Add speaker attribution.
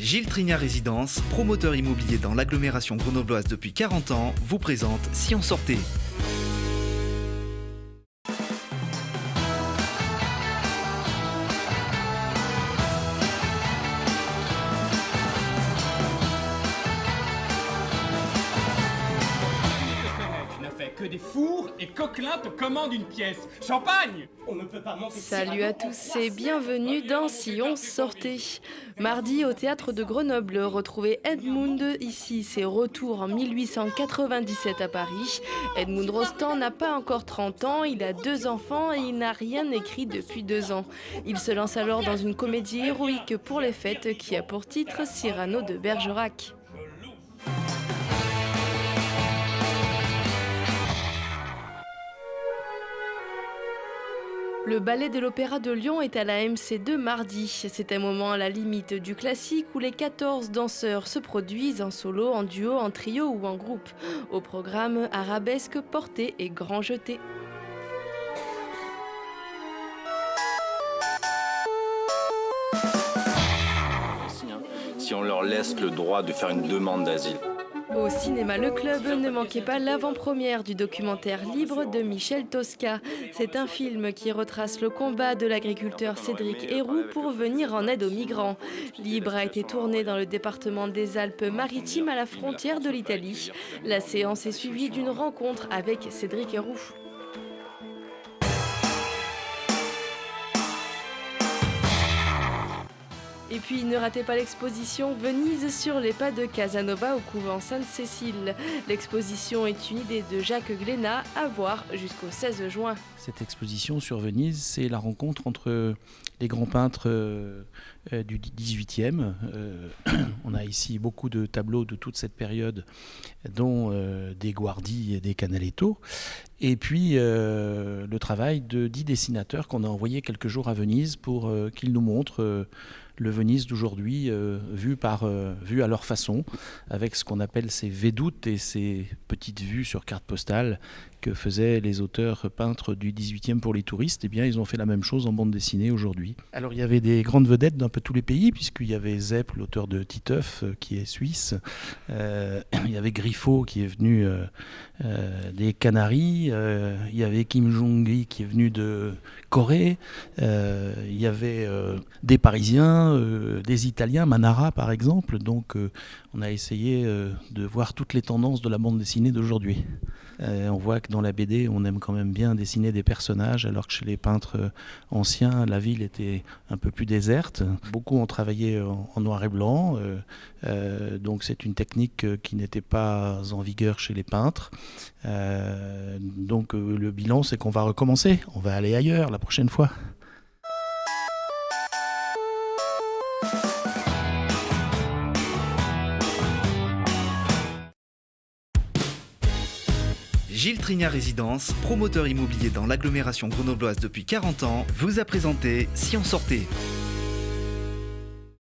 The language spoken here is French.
Speaker 1: Gilles Trignat Résidence, promoteur immobilier dans l'agglomération grenobloise depuis 40 ans, vous présente Si on sortait.
Speaker 2: Que des fours et Coquelin te commande une pièce. Champagne!
Speaker 3: On ne peut pas manquer.
Speaker 4: Salut à tous et bienvenue dans Si on sortait. Mardi au théâtre de Grenoble, retrouvez Edmund ici, ses retours en 1897 à Paris. Edmund Rostand n'a pas encore 30 ans, il a 2 enfants et il n'a rien écrit depuis 2 ans. Il se lance alors dans une comédie héroïque pour les fêtes qui a pour titre Cyrano de Bergerac. Le ballet de l'Opéra de Lyon est à la MC2 mardi. C'est un moment à la limite du classique où les 14 danseurs se produisent en solo, en duo, en trio ou en groupe. Au programme, arabesque, portée et grand jeté.
Speaker 5: Si on leur laisse le droit de faire une demande d'asile.
Speaker 4: Au cinéma Le Club, ne manquez pas l'avant-première du documentaire Libre de Michel Tosca. C'est un film qui retrace le combat de l'agriculteur Cédric Héroux pour venir en aide aux migrants. Libre a été tourné dans le département des Alpes-Maritimes à la frontière de l'Italie. La séance est suivie d'une rencontre avec Cédric Héroux. Et puis ne ratez pas l'exposition Venise sur les pas de Casanova au couvent Sainte-Cécile. L'exposition est une idée de Jacques Glénat à voir jusqu'au 16 juin.
Speaker 6: Cette exposition sur Venise, c'est la rencontre entre les grands peintres du 18e. On a ici beaucoup de tableaux de toute cette période, dont des Guardi et des Canaletto. Et puis le travail de 10 dessinateurs qu'on a envoyés quelques jours à Venise pour qu'ils nous montrent le Venise d'aujourd'hui vu à leur façon, avec ce qu'on appelle ces vedoutes et ces petites vues sur carte postale que faisaient les auteurs peintres du 18e pour les touristes. Eh bien, ils ont fait la même chose en bande dessinée aujourd'hui. Alors, il y avait des grandes vedettes d'un peu tous les pays, puisqu'il y avait Zepp, l'auteur de Titeuf, qui est suisse. Il y avait Griffo, qui est venu des Canaries. Il y avait Kim Jong-gi, qui est venu de Corée. Il y avait des Parisiens, des Italiens, Manara, par exemple. Donc, on a essayé de voir toutes les tendances de la bande dessinée d'aujourd'hui. On voit que dans la BD, on aime quand même bien dessiner des personnages, alors que chez les peintres anciens, la ville était un peu plus déserte. Beaucoup ont travaillé en noir et blanc, donc c'est une technique qui n'était pas en vigueur chez les peintres. Donc le bilan, c'est qu'on va recommencer, on va aller ailleurs la prochaine fois.
Speaker 1: Gilles Trignat Résidence, promoteur immobilier dans l'agglomération grenobloise depuis 40 ans, vous a présenté Si on sortait.